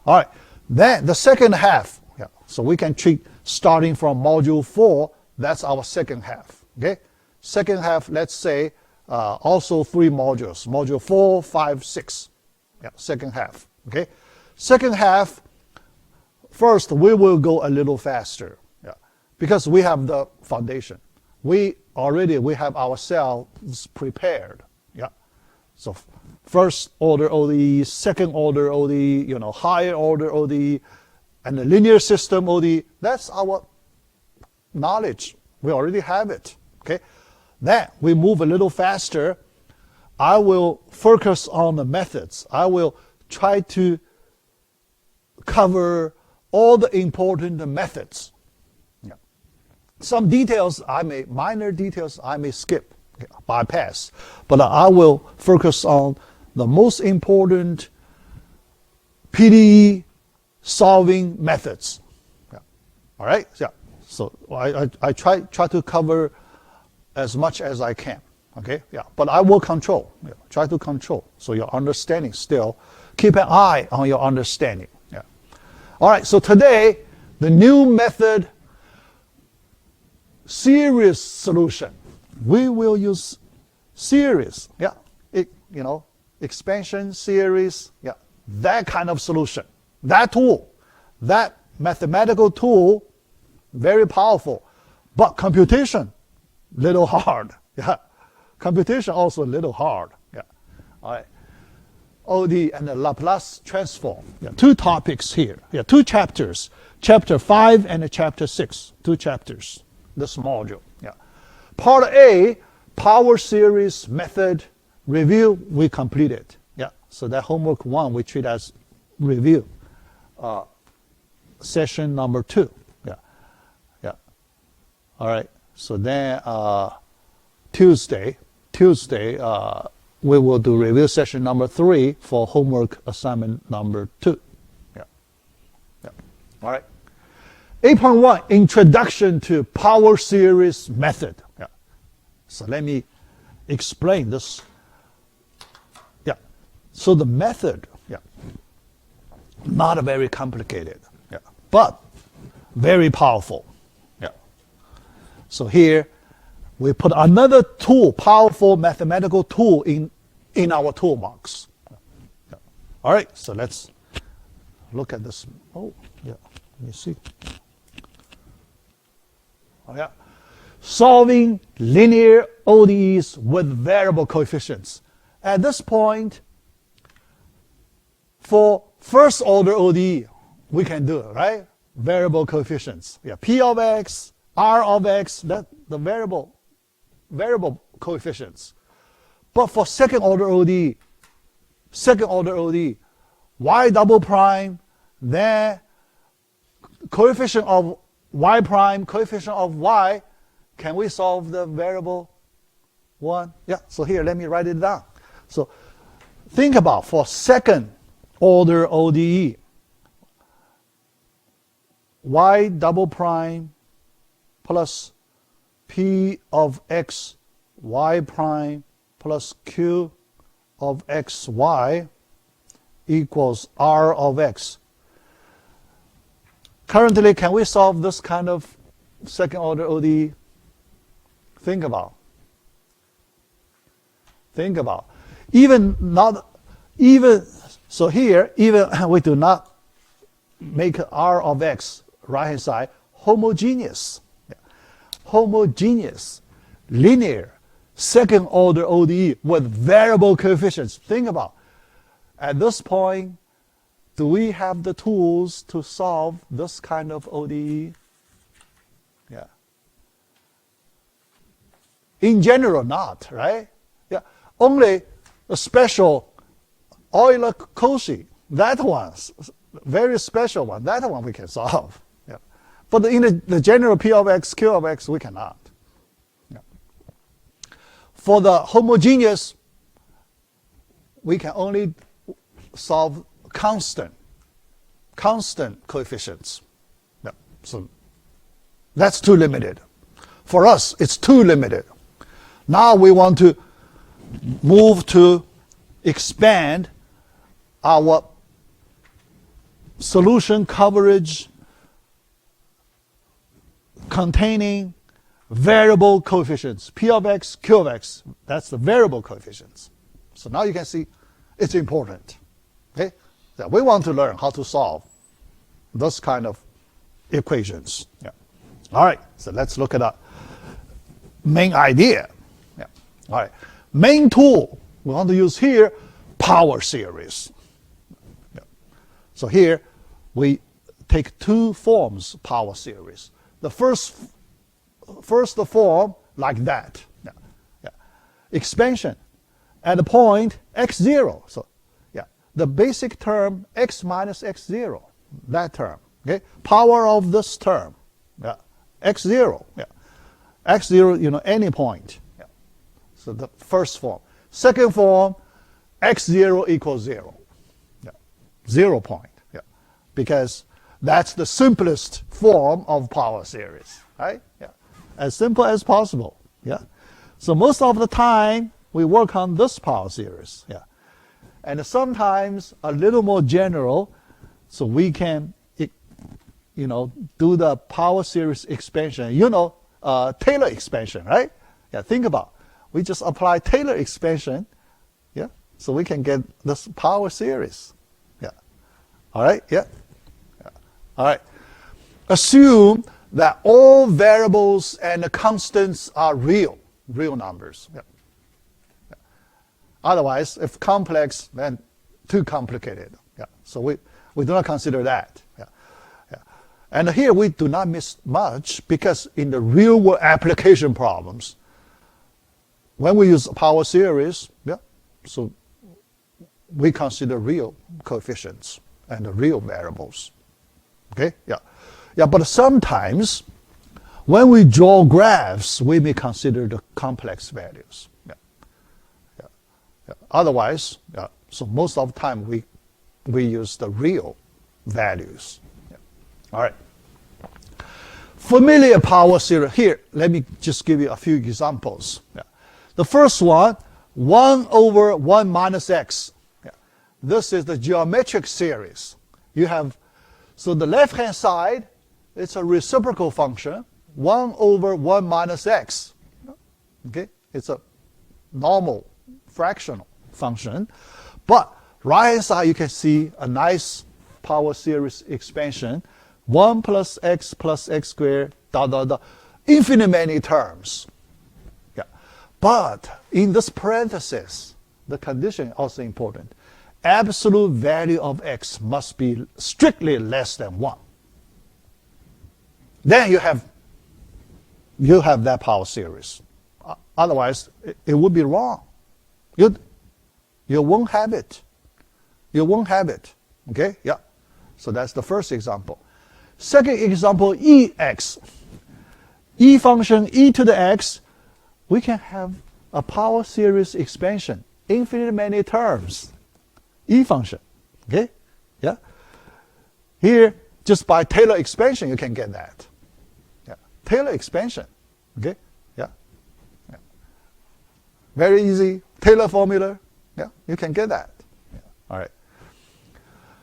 All right, then the second half. Yeah. So we can treat starting from module 4. That's our second half. Okay. Second half. Let's say also 3 modules. Module 4, 5, 6. Yeah. Second half. Okay. Second half. First, we will go a little faster. Yeah. Because we have the foundation. We have ourselves prepared. Yeah. So first order ODE, second order ODE, higher order ODE, and the linear system ODE. That's our knowledge. We already have it. Okay. Then we move a little faster. I will focus on the methods. I will try to cover all the important methods. Yeah. Some details minor details I may skip, bypass, but I will focus on the most important PDE solving methods. Yeah. All right. Yeah. So I try to cover as much as I can. Okay. Yeah. But I will control. Yeah. Try to control. So your understanding still. Keep an eye on your understanding. Yeah. All right. So today the new method, series solution. We will use series. Yeah. Expansion series. Yeah. That kind of solution. That tool. That mathematical tool. Very powerful, but computation, little hard. Yeah, computation also a little hard. Yeah, all right. OD and the Laplace transform. Yeah, 2 topics here. Yeah, 2 chapters. Chapter 5 and chapter 6. 2 chapters. This module. Yeah. Part A, power series method review. We completed. Yeah. So that homework 1 we treat as review. Session number 2. All right, so then Tuesday, we will do review session number 3 for homework assignment number 2. Yeah. All right. 8.1, introduction to power series method. Yeah. So let me explain this. Yeah. So the method, not very complicated, but very powerful. So here, we put another tool, powerful mathematical tool in our toolbox. Yeah. All right, so let's look at this. Oh, yeah, let me see. Oh, yeah. Solving linear ODEs with variable coefficients. At this point, for first order ODE, we can do it, right? Variable coefficients. Yeah, P of X, R of X, that the variable coefficients. But for second order ODE, Y double prime, then coefficient of Y prime, coefficient of Y, can we solve the variable 1? Yeah, so here, let me write it down. So think about for second order ODE, Y double prime plus P of X, Y prime plus Q of XY equals R of X. Currently, can we solve this kind of second order ODE? Think about. So here, even we do not make R of X right hand side homogeneous. Homogeneous, linear, second order ODE with variable coefficients. Think about, at this point, do we have the tools to solve this kind of ODE? Yeah. In general, not, right? Yeah. Only a special Euler-Cauchy, that one's very special one. That one we can solve. But in the general P of X, Q of X, we cannot. Yeah. For the homogeneous, we can only solve constant coefficients. Yeah. So that's too limited. For us, it's too limited. Now we want to move to expand our solution coverage containing variable coefficients, P of x, Q of x. That's the variable coefficients. So now you can see it's important. Okay? So we want to learn how to solve those kind of equations. Yeah. All right, so let's look at the main idea. Yeah. All right, main tool we want to use here, power series. Yeah. So here we take two forms, power series. The first form like that. Yeah. Yeah. Expansion at the point x0. So yeah, the basic term x minus x0, that term. Okay, power of this term. Yeah. x0. Yeah. x0, any point. Yeah. So the first form. Second form, x0 equals 0. Yeah. 0 point. Yeah. Because that's the simplest form of power series. Right? Yeah. As simple as possible. Yeah. So most of the time we work on this power series. Yeah. And sometimes a little more general, so we can do the power series expansion. Taylor expansion, right? Yeah, think about it. We just apply Taylor expansion, yeah, so we can get this power series. Yeah. All right, yeah. Yeah. All right. Assume that all variables and the constants are real numbers. Yeah. Yeah. Otherwise, if complex, then too complicated. Yeah. So we do not consider that. Yeah. And here we do not miss much because in the real world application problems, when we use power series, yeah, so we consider real coefficients and the real variables. Okay? Yeah. Yeah, but sometimes when we draw graphs, we may consider the complex values. Yeah. Yeah. Yeah. Otherwise, yeah, so most of the time we use the real values. All right. Familiar power series. Here, let me just give you a few examples. Yeah. The first one, 1 over 1 minus x. Yeah. This is the geometric series. You have, so the left-hand side, it's a reciprocal function, 1 over 1 minus x. Okay? It's a normal fractional function. But right-hand side, you can see a nice power series expansion. 1 plus x squared, infinite many terms. Yeah. But in this parenthesis, the condition also important. Absolute value of x must be strictly less than 1. Then you have that power series. Otherwise, it would be wrong. You won't have it. You won't have it. Okay? Yeah. So that's the first example. Second example, ex. E function e to the x, we can have a power series expansion, infinite many terms. E function. Okay? Yeah. Here, just by Taylor expansion, you can get that. Yeah. Taylor expansion. Okay? Yeah. Yeah. Very easy. Taylor formula. Yeah. You can get that. Yeah. All right.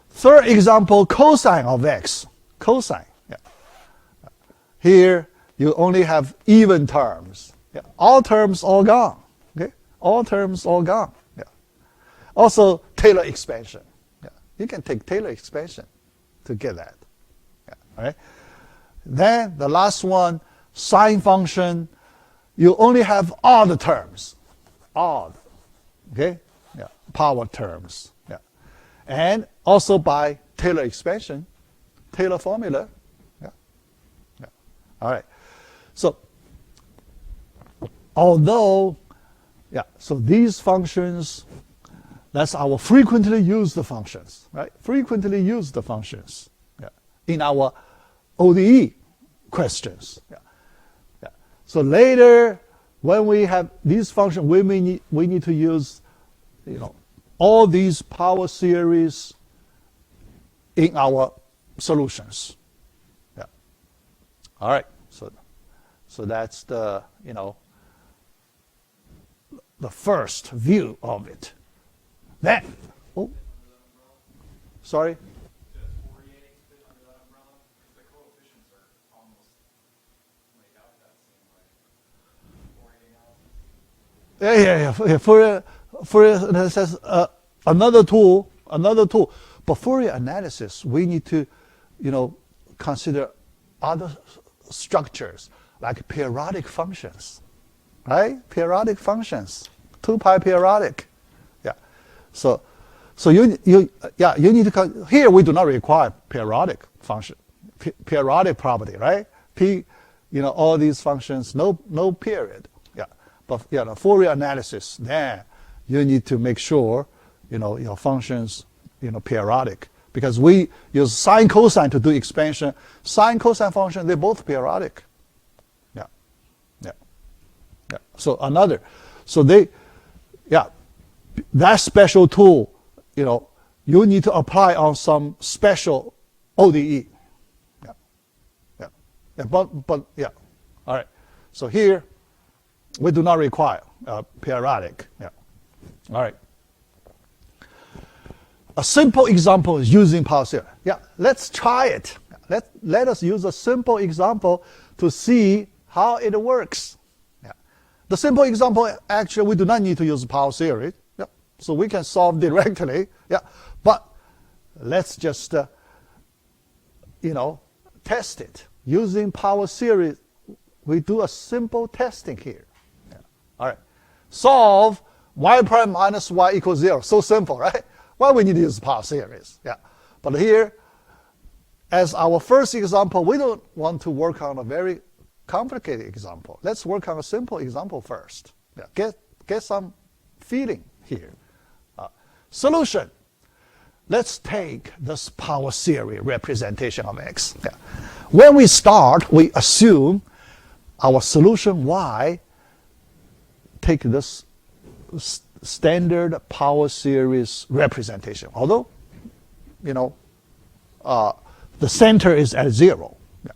Third example, cosine of x. Cosine. Yeah. Here you only have even terms. Yeah. All terms all gone. Okay? All terms all gone. Yeah. Also Taylor expansion. Yeah. You can take Taylor expansion to get that. Yeah. All right. Then the last one, sine function, you only have odd terms. Odd. Okay? Yeah. Power terms. Yeah. And also by Taylor expansion, Taylor formula. Yeah. Yeah. All right. So, although, yeah, so these functions, that's our frequently used functions, right? Frequently used functions, yeah, in our ODE questions. Yeah. Yeah. So later, when we have these functions, we need to use, all these power series in our solutions. Yeah. All right. So that's the the first view of it. Then, sorry. Fourier says another tool. But Fourier analysis, we need to, consider other structures like periodic functions, right? Periodic functions, 2 pi periodic. Yeah. So you need to here we do not require periodic function, periodic property, right? All these functions, no period. Yeah. But Fourier analysis, then you need to make sure your functions periodic, because we use sine cosine to do expansion. Sine cosine function, they're both periodic. Yeah. So that special tool, you need to apply on some special ODE. But all right. So here, we do not require periodic. Yeah. All right. A simple example is using power series. Yeah, let's try it. Let us use a simple example to see how it works. Yeah. The simple example, actually, we do not need to use power series. Yeah. So we can solve directly. Yeah. But let's just, test it. Using power series, we do a simple testing here. Yeah. All right. Solve y prime minus y equals 0. So simple, right? Why we need to use power series? Yeah. But here, as our first example, we don't want to work on a very complicated example. Let's work on a simple example first. Yeah. Get some feeling here. Solution. Let's take this power series representation of x. Yeah. When we start, we assume our solution y take this standard power series representation. Although, the center is at 0. Yeah.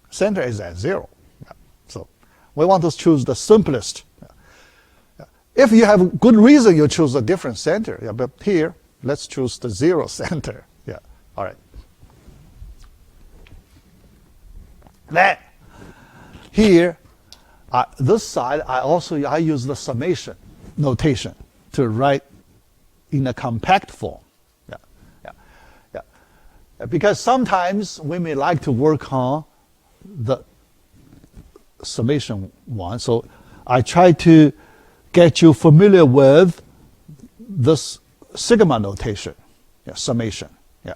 Center is at 0. Yeah. So we want to choose the simplest. Yeah. Yeah. If you have good reason, you choose a different center. Yeah. But here, let's choose the 0 center. Yeah. All right. Then here, this side, I use the summation notation to write in a compact form. Because sometimes we may like to work on the summation one. So I try to get you familiar with this sigma notation, summation. Yeah.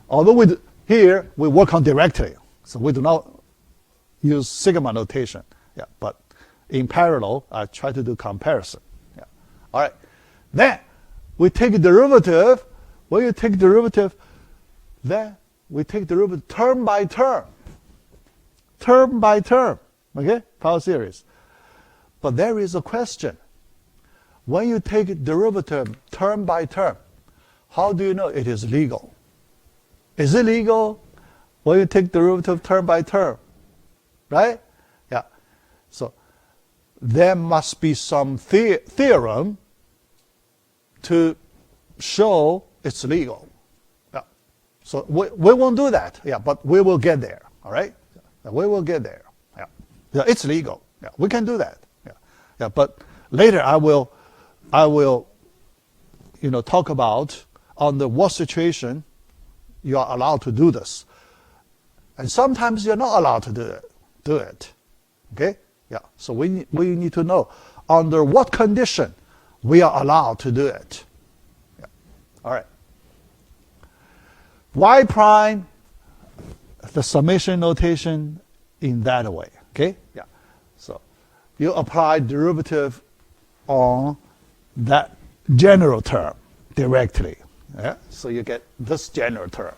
Although here we work on directly, so we do not use sigma notation. Yeah. But in parallel, I try to do comparison. Yeah. All right. Then we take derivative. When you take derivative, then we take derivative term by term. Term by term. Okay? Power series. But there is a question. When you take derivative term by term, how do you know it is legal? Is it legal when you take derivative term by term? Right? Yeah. So there must be some theorem to show it's legal. Yeah. So we won't do that. Yeah, but we will get there. All right? We will get there. Yeah. Yeah, it's legal. Yeah, we can do that. Yeah. Yeah, but later I will talk about under what situation you are allowed to do this. And sometimes you're not allowed to do it. Okay? Yeah. So we need to know under what condition we are allowed to do it. Yeah. All right. Y prime, the summation notation in that way. Okay? Yeah. So you apply derivative on that general term directly. Yeah? So you get this general term.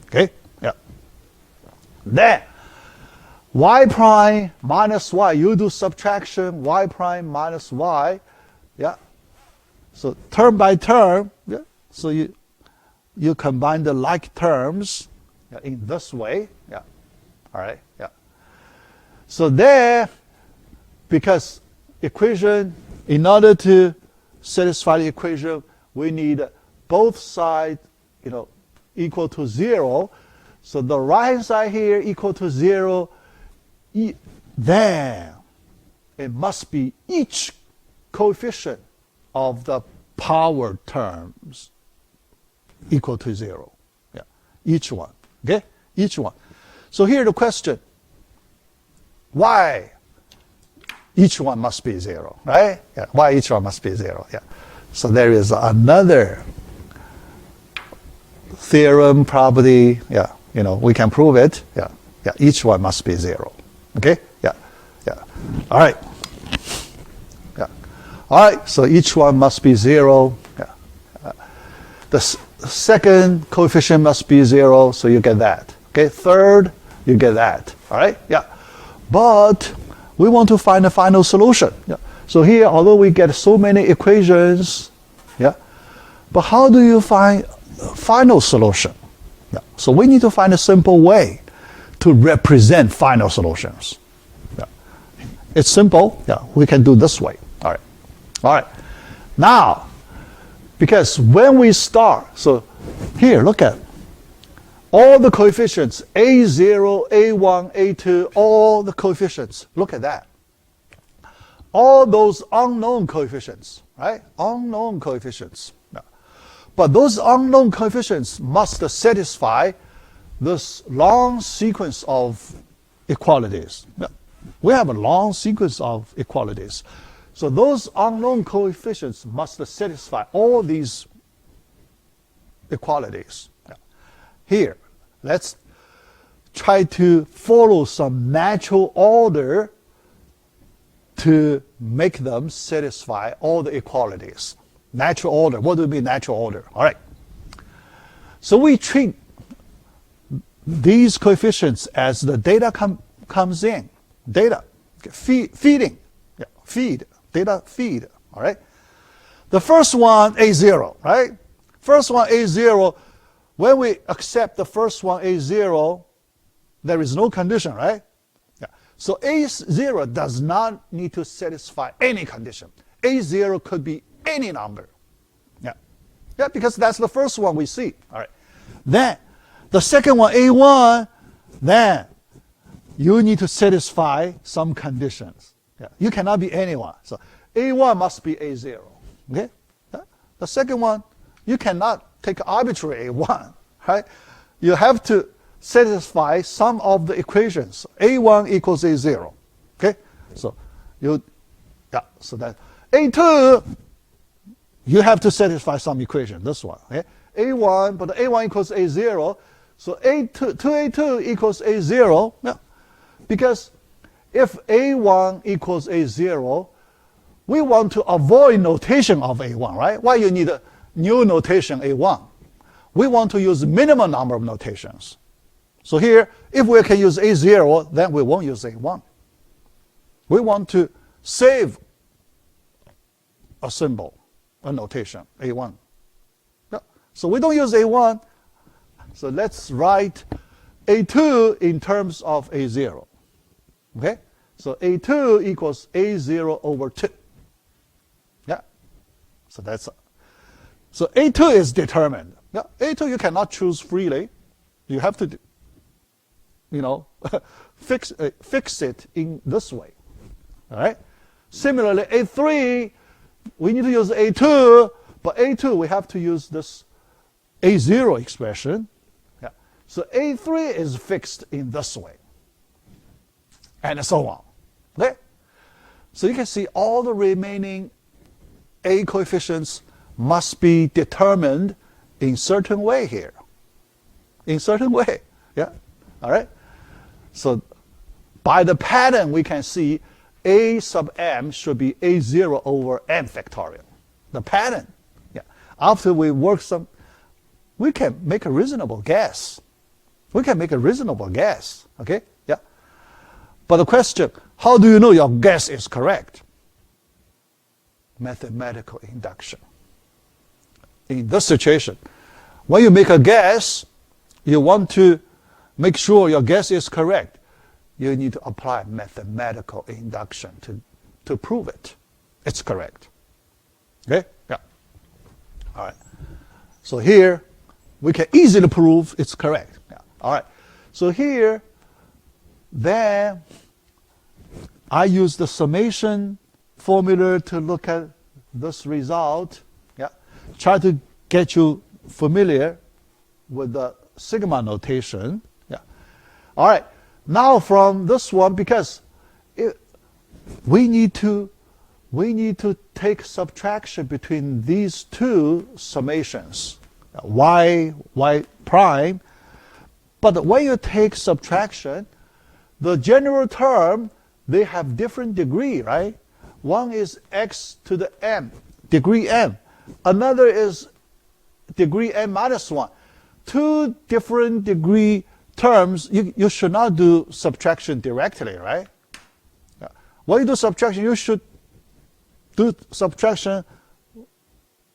Okay? Yeah. Then y prime minus y, you do subtraction, y prime minus y. Yeah. So term by term, yeah. So you combine the like terms, yeah, in this way. Yeah. All right. Yeah. So there, because equation, in order to satisfy the equation, we need both sides, equal to 0. So the right hand side here equal to 0. Then it must be each coefficient of the power terms equal to 0. Yeah, each one. Okay, each one. So here the question: why each one must be 0, right? Yeah, why each one must be 0? Yeah. So there is another theorem, property. Yeah, we can prove it. Yeah, yeah. Each one must be 0. Okay. Yeah, yeah. All right. Yeah. All right. So each one must be 0. Yeah. The second coefficient must be 0. So you get that. Okay. Third, you get that. All right. Yeah. But we want to find a final solution. Yeah. So here, although we get so many equations, yeah, but how do you find a final solution? Yeah. So we need to find a simple way to represent final solutions. Yeah. It's simple. Yeah. We can do this way. All right. All right. Now, because when we start, so here, look at all the coefficients, A0, A1, A2, all the coefficients. Look at that. All those unknown coefficients, right? Unknown coefficients. Yeah. But those unknown coefficients must satisfy this long sequence of equalities. Yeah. We have a long sequence of equalities. So those unknown coefficients must satisfy all these equalities. Yeah. Here, let's try to follow some natural order to make them satisfy all the equalities. Natural order. What do we mean natural order? All right. So we treat these coefficients as the data comes in. Data. Feeding. Yeah. Feed. Data feed. All right. The first one, A0, right? First one, A0. When we accept the first one, A0, there is no condition, right? Yeah. So A0 does not need to satisfy any condition. A0 could be any number. Yeah. Yeah, because that's the first one we see. All right. Then the second one, A1, then you need to satisfy some conditions. Yeah. You cannot be anyone. So A1 must be A0. Okay? Yeah. The second one, you cannot take arbitrary A1, right? You have to satisfy some of the equations. A1 equals A0. Okay? So so that A2, you have to satisfy some equation, this one. Okay? A1, but A1 equals A0. So A2, 2A2 equals A0. Yeah. Because if A1 equals A0, we want to avoid notation of A1, right? Why you need a new notation A1? We want to use minimum number of notations. So here, if we can use A0, then we won't use A1. We want to save a symbol, a notation, A1. Yeah. So we don't use A1. So let's write A2 in terms of A0. Okay? So A2 equals A0 over 2. Yeah. So that's so A2 is determined. Yeah. A2 you cannot choose freely. You have to, fix it in this way. All right. Similarly, A3, we need to use A2, but A2 we have to use this A0 expression. Yeah. So A3 is fixed in this way, and so on. Okay. So you can see all the remaining A coefficients must be determined in certain way here. In certain way. Yeah. All right. So by the pattern we can see A sub m should be A0 over m factorial. The pattern. Yeah. After we work we can make a reasonable guess. We can make a reasonable guess. Okay? Yeah. But the question, how do you know your guess is correct? Mathematical induction. In this situation, when you make a guess, you want to make sure your guess is correct. You need to apply mathematical induction to prove it. It's correct. Okay? Yeah. All right. So here, we can easily prove it's correct. Yeah. All right. So here, then, I use the summation formula to look at this result. Yeah, try to get you familiar with the sigma notation. Yeah. All right. Now from this one, because we need to take subtraction between these two summations, y prime. But when you take subtraction, the general term, they have different degree, right? One is x to the m, degree m. Another is degree m minus 1. Two different degree terms, you should not do subtraction directly, right? When you do subtraction, you should do subtraction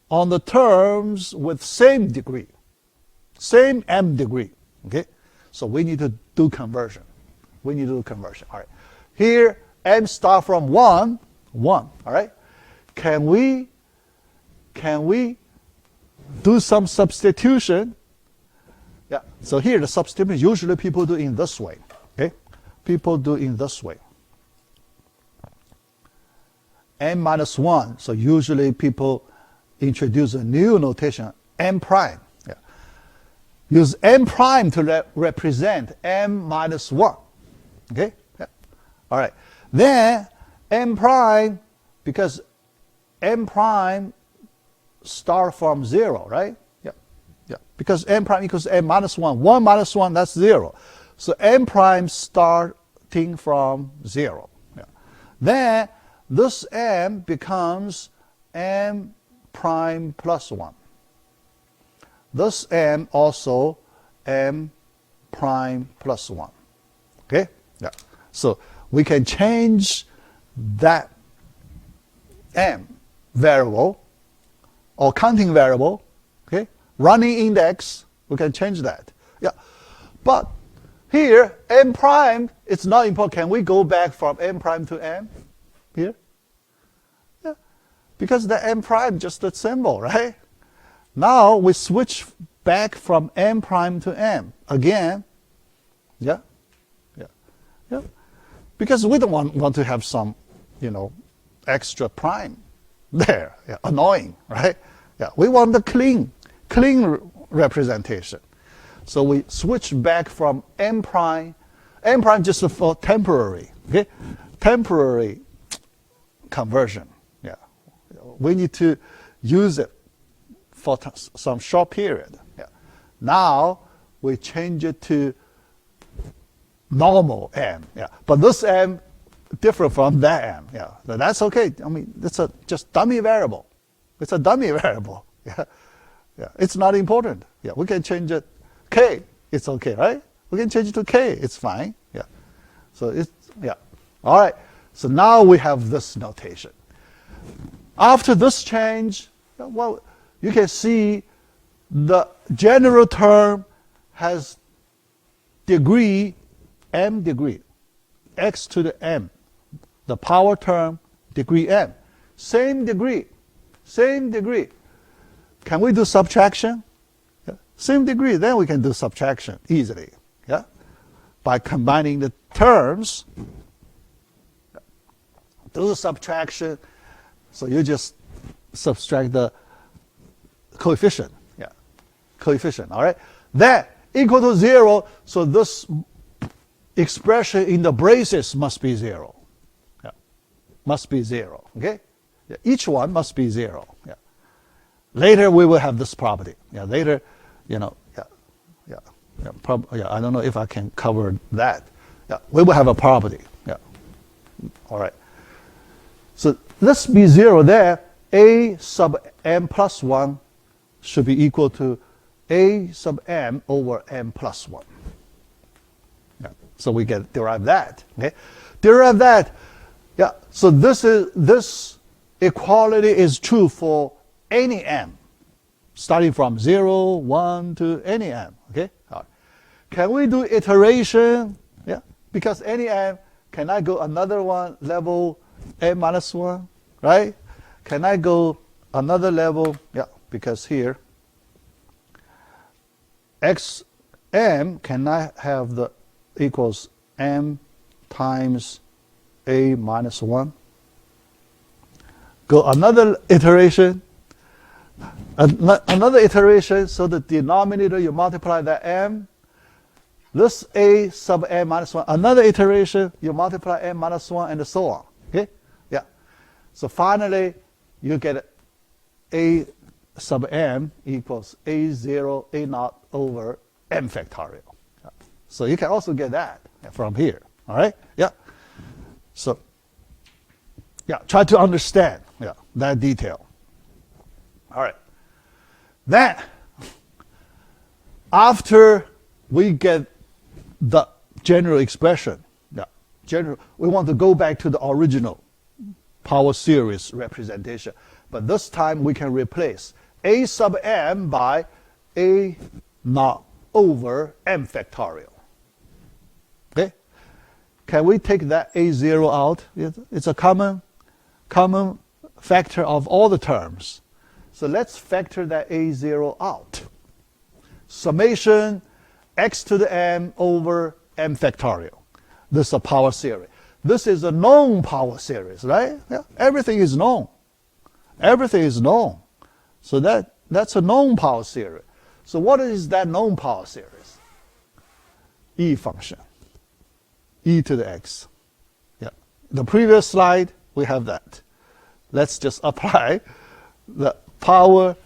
on the terms with same degree, same m degree, okay? So we need to do conversion. We need to do conversion, all right? Here, m start from 1, all right? Can we do some substitution? Yeah, so here the substitution, usually people do in this way, okay? People do in this way. M minus 1, so usually people introduce a new notation, m prime. Yeah. Use m prime to represent m minus 1, okay? Yeah. All right, then m prime, because m prime start from 0, right? Yeah, yeah. Because m prime equals m minus 1. 1 minus 1, that's 0. So m prime starting from 0. Yeah. Then this m becomes m prime plus 1. This m also m prime plus 1. Okay? Yeah. So we can change that m variable or counting variable, okay? Running index, we can change that. Yeah. But here, m prime, it's not important. Can we go back from m prime to m here? Yeah. Because the m prime just a symbol, right? Now we switch back from m prime to m again. Yeah. Yeah. Yeah. Because we don't want to have some, extra prime there. Yeah. Annoying, right? Yeah. We want the clean representation. So we switch back from m prime just for temporary, okay? Temporary conversion. Yeah. We need to use it for some short period. Yeah. Now we change it to normal m. Yeah. But this m different from that m. Yeah. That's okay. I mean, it's a just dummy variable. It's a dummy variable. Yeah. Yeah. It's not important. Yeah. We can change it k. It's okay, right? We can change it to k. It's fine. Yeah. So it's yeah. All right. So now we have this notation. After this change, well, you can see the general term has degree, m degree, x to the m. The power term, degree m. Same degree, same degree. Can we do subtraction? Yeah. Same degree, then we can do subtraction easily. Yeah? By combining the terms, do subtraction. So you just subtract the coefficient. Yeah, coefficient. All right. Then equal to 0. So this expression in the braces must be 0. Yeah, must be 0. Okay. Yeah. Each one must be 0. Yeah. Later we will have this property. Yeah. Later, Yeah. Yeah. Yeah. I don't know if I can cover that. Yeah. We will have a property. Yeah. All right. So let's be 0 there. A sub m plus 1 should be equal to a sub m over m plus 1. Yeah. So we get derive that. Okay. Derive that. Yeah. So this equality is true for any m, starting from 0, 1 to any m. Okay. All right. Can we do iteration? Yeah. Because any m, can I go another one level m minus 1, right? Can I go another level? Yeah, because here xm, can I have the equals m times a minus 1? go another iteration, another iteration, so the denominator you multiply that m, this a sub n minus 1, another iteration, you multiply n minus 1, and so on. Okay? Yeah. So finally, you get a sub m equals a0 a0 over m factorial. Yeah. So you can also get that from here. All right? Yeah. So, yeah, try to understand that detail. All right. Then, after we get the general expression, we want to go back to the original power series representation. But this time we can replace a sub m by a naught over m factorial. Okay? Can we take that a0 out? It's a common factor of all the terms. So let's factor that a0 out. Summation x to the m over m factorial. This is a power series. This is a known power series, right? Yeah. Everything is known. Everything is known. So that's a known power series. So what is that known power series? E function. E to the x. Yeah. The previous slide, we have that. Let's just apply the power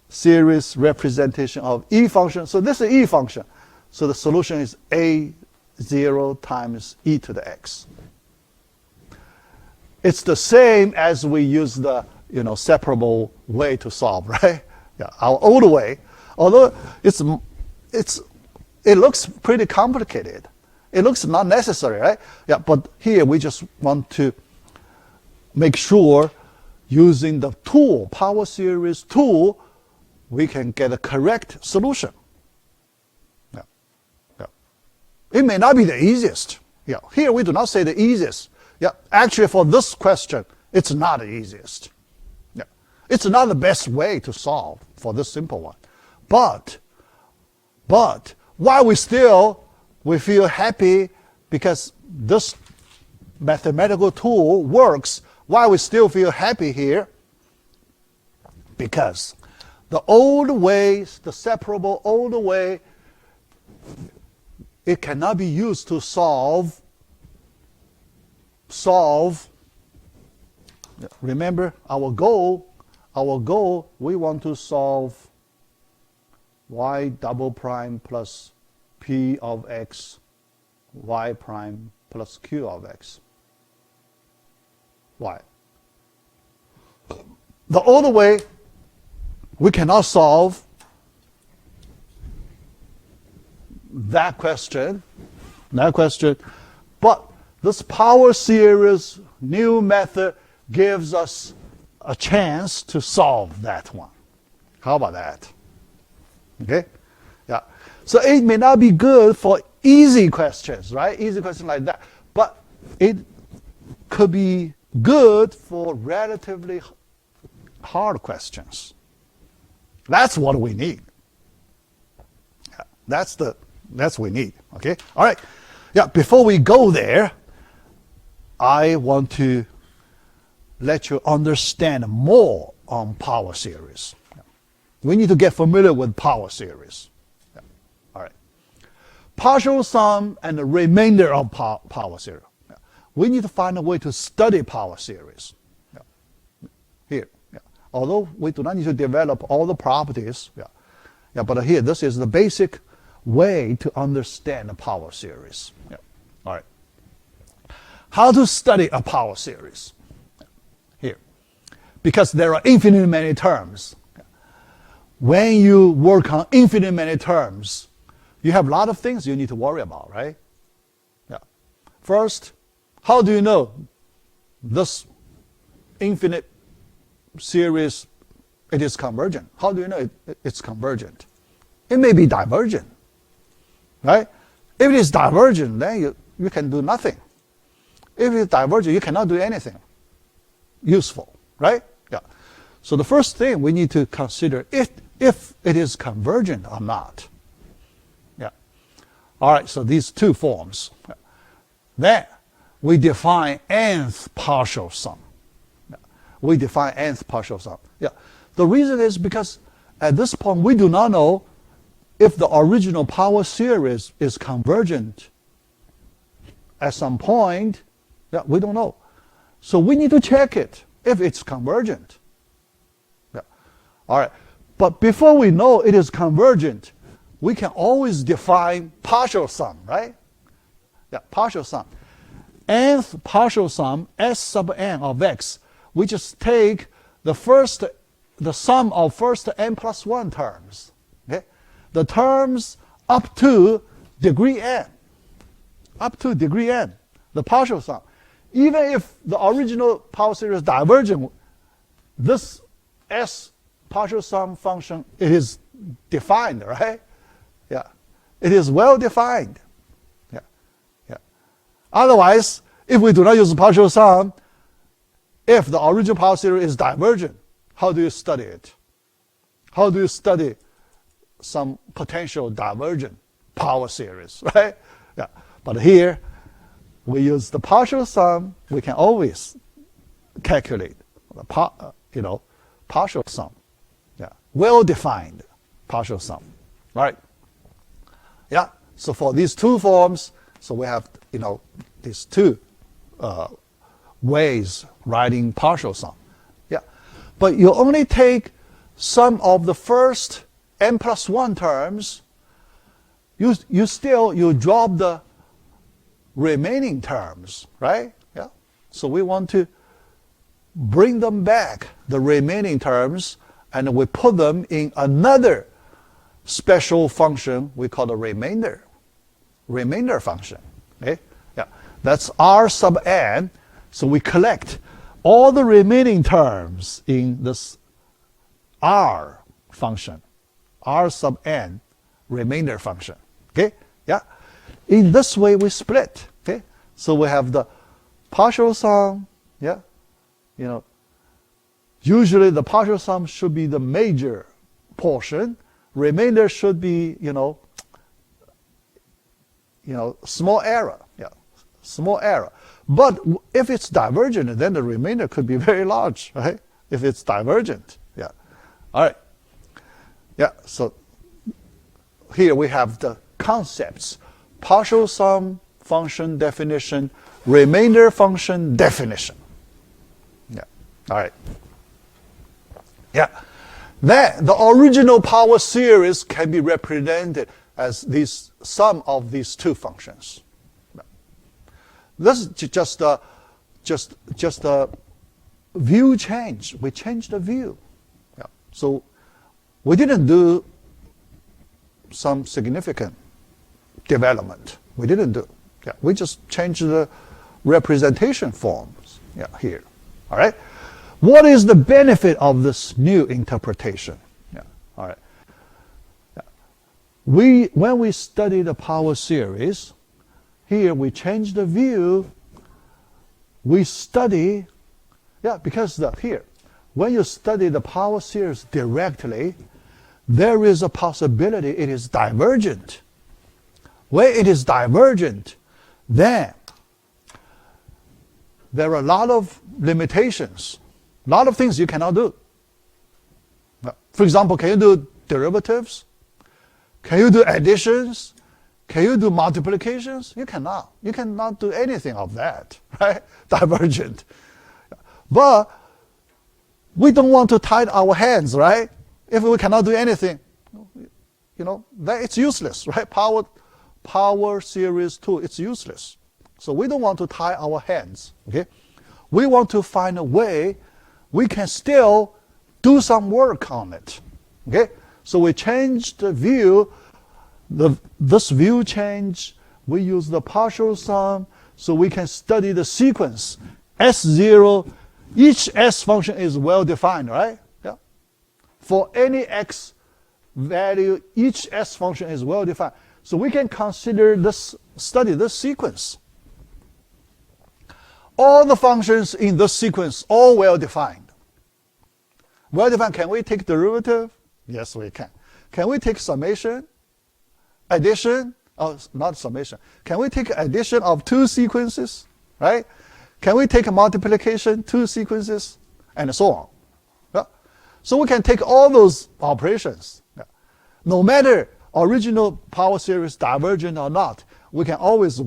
series representation of E function. So this is E function. So the solution is a0 times e to the x. It's the same as we use the separable way to solve, right? Yeah, our old way. Although it looks pretty complicated. It looks not necessary, right? Yeah, but here we just want to make sure using the tool, power series tool, we can get a correct solution. Yeah. Yeah. It may not be the easiest. Yeah. Here we do not say the easiest. Yeah. Actually, for this question, it's not the easiest. Yeah. It's not the best way to solve for this simple one. But while we feel happy because this mathematical tool works, why we still feel happy here? Because the old way, the separable old way, it cannot be used to solve. Remember our goal, we want to solve y double prime plus p of x, y prime plus q of x. Why? The other way, we cannot solve that question, but this power series new method gives us a chance to solve that one. How about that? Okay? Yeah. So it may not be good for easy questions, right? Easy questions like that, but it could be good for relatively hard questions. That's what we need. Yeah, that's what we need. Okay? All right. Yeah, before we go there, I want to let you understand more on power series. Yeah. We need to get familiar with power series. Yeah. All right. Partial sum and the remainder of power series. Yeah. We need to find a way to study power series. Yeah. Here. Yeah. Although we do not need to develop all the properties, but here, this is the basic way to understand a power series. Yeah. All right. How to study a power series? Here. Because there are infinitely many terms. When you work on infinitely many terms, you have a lot of things you need to worry about, right? Yeah. First, how do you know this infinite series, it is convergent? How do you know it's convergent? It may be divergent, right? If it is divergent, then you can do nothing. If it's divergent, you cannot do anything useful, right? Yeah. So the first thing we need to consider if it is convergent or not. Yeah. All right, so these two forms. Then we define nth partial sum. we define nth partial sum. Yeah. The reason is because at this point we do not know if the original power series is convergent at some point. Yeah, we don't know. So we need to check it if it's convergent. Yeah. All right. But before we know it is convergent, we can always define partial sum, right? Yeah, partial sum. Nth partial sum, S sub n of x, we just take the sum of first n plus 1 terms. Okay? The terms up to degree n. Up to degree n, the partial sum. Even if the original power series is divergent, this S partial sum function, it is defined, right? Yeah. It is well defined. Yeah. Yeah. Otherwise, if we do not use partial sum, if the original power series is divergent, how do you study it? How do you study some potential divergent power series, right? Yeah. But here, we use the partial sum. We can always calculate the partial sum. Yeah, well-defined partial sum, right? Yeah. So for these two forms, so we have these two ways writing partial sum. Yeah, but you only take some of the first n plus 1 terms. You drop the remaining terms, right? Yeah. So we want to bring them back, the remaining terms, and we put them in another special function we call the remainder function. Okay? Yeah. That's R sub n. So we collect all the remaining terms in this R function, R sub n remainder function. Okay? Yeah. In this way we split. Okay? So we have the partial sum, yeah. Usually the partial sum should be the major portion. Remainder should be, small error. Yeah, small error. But if it's divergent, then the remainder could be very large, right? If it's divergent. Yeah. All right. Yeah. So here we have the concepts: partial sum function definition, remainder function definition. Yeah. All right. Yeah. Then the original power series can be represented as this sum of these two functions. This is just a view change. We changed the view. Yeah. So we didn't do some significant development. We didn't do. Yeah. We just changed the representation forms. Yeah. Here. All right. What is the benefit of this new interpretation? Yeah. All right. Yeah. When we study the power series, here we change the view. We study, because here, when you study the power series directly, there is a possibility it is divergent. When it is divergent, then there are a lot of limitations. A lot of things you cannot do. For example, can you do derivatives? Can you do additions? Can you do multiplications? You cannot. You cannot do anything of that, right? Divergent. But we don't want to tie our hands, right? If we cannot do anything, then it's useless, right? Power series 2, it's useless. So we don't want to tie our hands, okay? We want to find a way we can still do some work on it. Okay? So we change the view. This view change, we use the partial sum, so we can study the sequence. S0, each S function is well defined, right? Yeah. For any X value, each S function is well defined. So we can consider study this sequence. All the functions in this sequence, all well-defined. Well-defined, can we take derivative? Yes, we can. Can we take summation? Addition? Oh, not summation. Can we take addition of two sequences? Right? Can we take a multiplication, two sequences? and so on. Yeah? So we can take all those operations. Yeah? No matter original power series divergent or not, we can always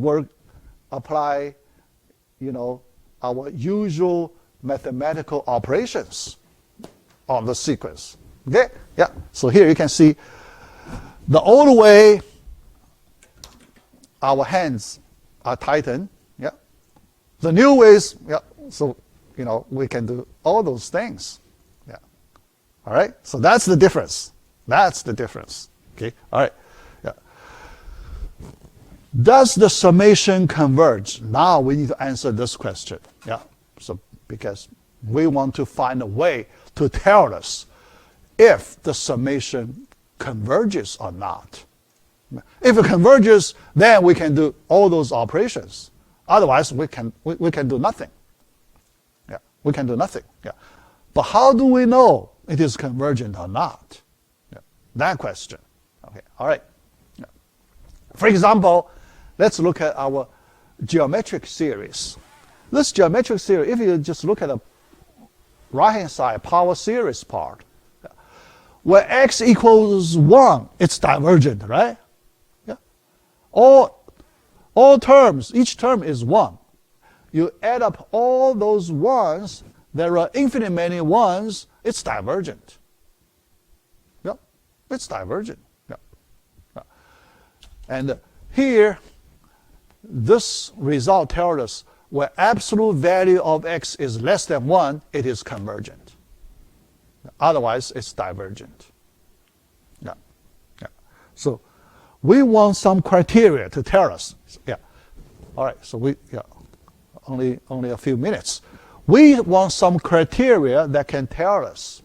apply, our usual mathematical operations on the sequence. Okay? Yeah. So here you can see the old way our hands are tightened. Yeah. The new ways, yeah. So, we can do all those things. Yeah. All right. So that's the difference. That's the difference. Okay. All right. Yeah. Does the summation converge? Now we need to answer this question. Yeah. So because we want to find a way to tell us if the summation converges or not. If it converges, then we can do all those operations. Otherwise, we can do nothing. Yeah, we can do nothing. Yeah, but how do we know it is convergent or not? Yeah, that question. Okay, all right. Yeah. For example, let's look at our geometric series. This geometric series, if you just look at the right-hand side power series part, where x equals 1, it's divergent, right? Yeah. All terms, each term is 1. You add up all those 1s, there are infinite many 1s, it's divergent. Yeah, it's divergent. Yeah. Yeah. And here, this result tells us where absolute value of x is less than 1, it is convergent. Otherwise, it's divergent. Yeah. Yeah. So we want some criteria to tell us. Yeah. All right. So only a few minutes. We want some criteria that can tell us,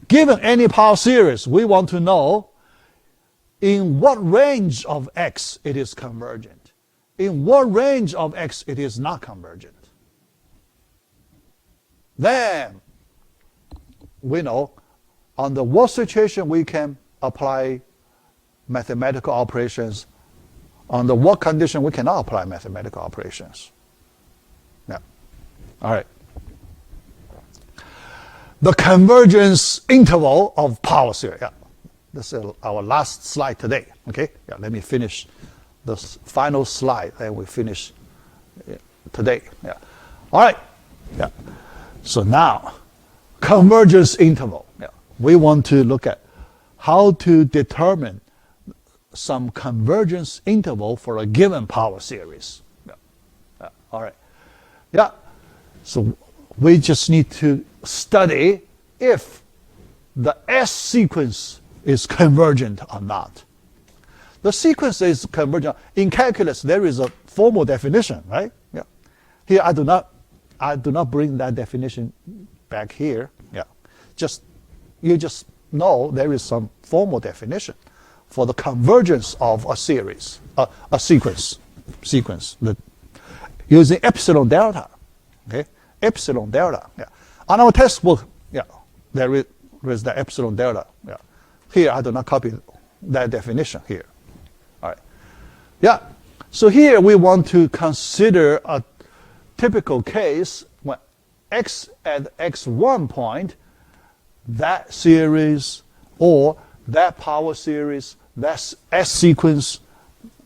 given any power series, we want to know in what range of x it is convergent. In what range of x it is not convergent. Then we know under what situation we can apply mathematical operations, under what condition we cannot apply mathematical operations. Yeah. All right. The convergence interval of power series. Yeah. This is our last slide today. Okay. Yeah. Let me finish this final slide, and we finish today. Yeah. All right. Yeah. So now, convergence interval. Yeah. We want to look at how to determine some convergence interval for a given power series. Yeah. Yeah. All right. Yeah. So we just need to study if the S sequence is convergent or not. The sequence is convergent. In calculus, there is a formal definition, right? Yeah. Here, I do not bring that definition back here. Yeah. You just know there is some formal definition for the convergence of a series, a sequence, using epsilon delta. Okay, epsilon delta. Yeah. On our textbook, yeah, there is the epsilon delta. Yeah. Here, I do not copy that definition here. All right. Yeah. So here we want to consider a typical case when x at x1 point, that series or that power series, that S sequence,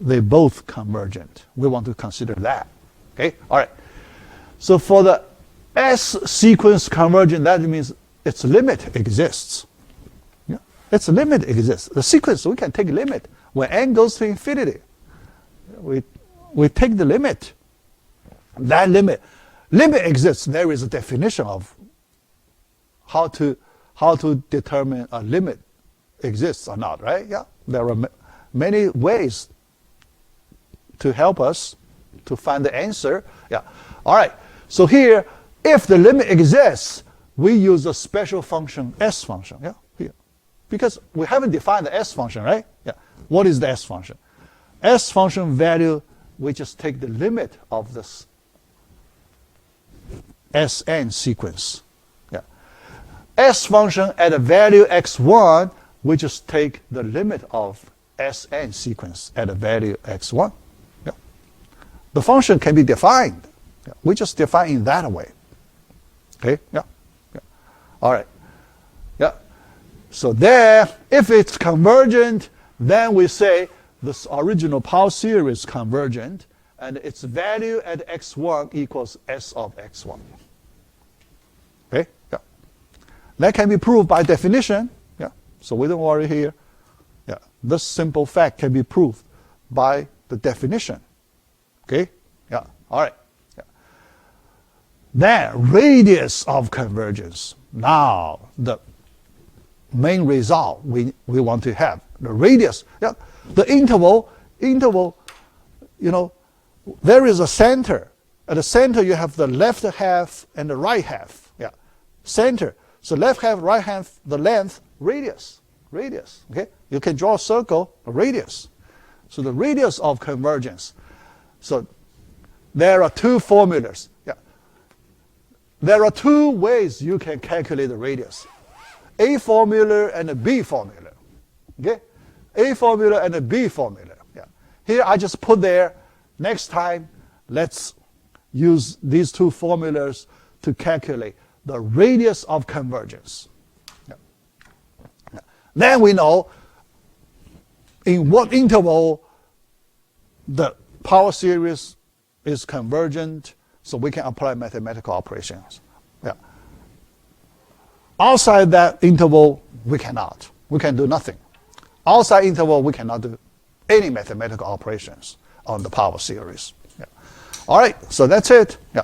they both convergent. We want to consider that. Okay? All right. So for the S sequence convergent, that means its limit exists. Yeah? Its limit exists. The sequence, we can take limit. When n goes to infinity, we take the limit. That limit exists. There is a definition of how to determine a limit exists or not, right? Yeah, there are many ways to help us to find the answer. Yeah, all right. So here, if the limit exists, we use a special function, S function. Yeah, here, because we haven't defined the S function, right? Yeah. What is the S function? S function value, we just take the limit of this Sn sequence. Yeah. S function at a value x1, we just take the limit of Sn sequence at a value x1. Yeah. The function can be defined. Yeah. We just define in that way. Okay? Yeah. All right. Yeah. So there, if it's convergent, then we say this original power series is convergent, and its value at x1 equals S of x1. Okay? Yeah. That can be proved by definition. Yeah. So we don't worry here. Yeah. This simple fact can be proved by the definition. Okay? Yeah. All right. Yeah. Then radius of convergence. Now the main result we want to have. The radius. Yeah. The interval, you know, there is a center. At the center you have the left half and the right half. Yeah. Center. So left half, right half, the length, radius. Radius. Okay? You can draw a circle, a radius. So the radius of convergence. So there are two formulas. Yeah. There are two ways you can calculate the radius. A formula and a B formula. Okay? A formula and a B formula. Yeah. Here I just put there. Next time, let's use these two formulas to calculate the radius of convergence. Yeah. Yeah. Then we know in what interval the power series is convergent, so we can apply mathematical operations. Yeah. Outside that interval, we cannot. We can do nothing. Outside interval, we cannot do any mathematical operations on the power series. Yeah. All right, so that's it. Yeah.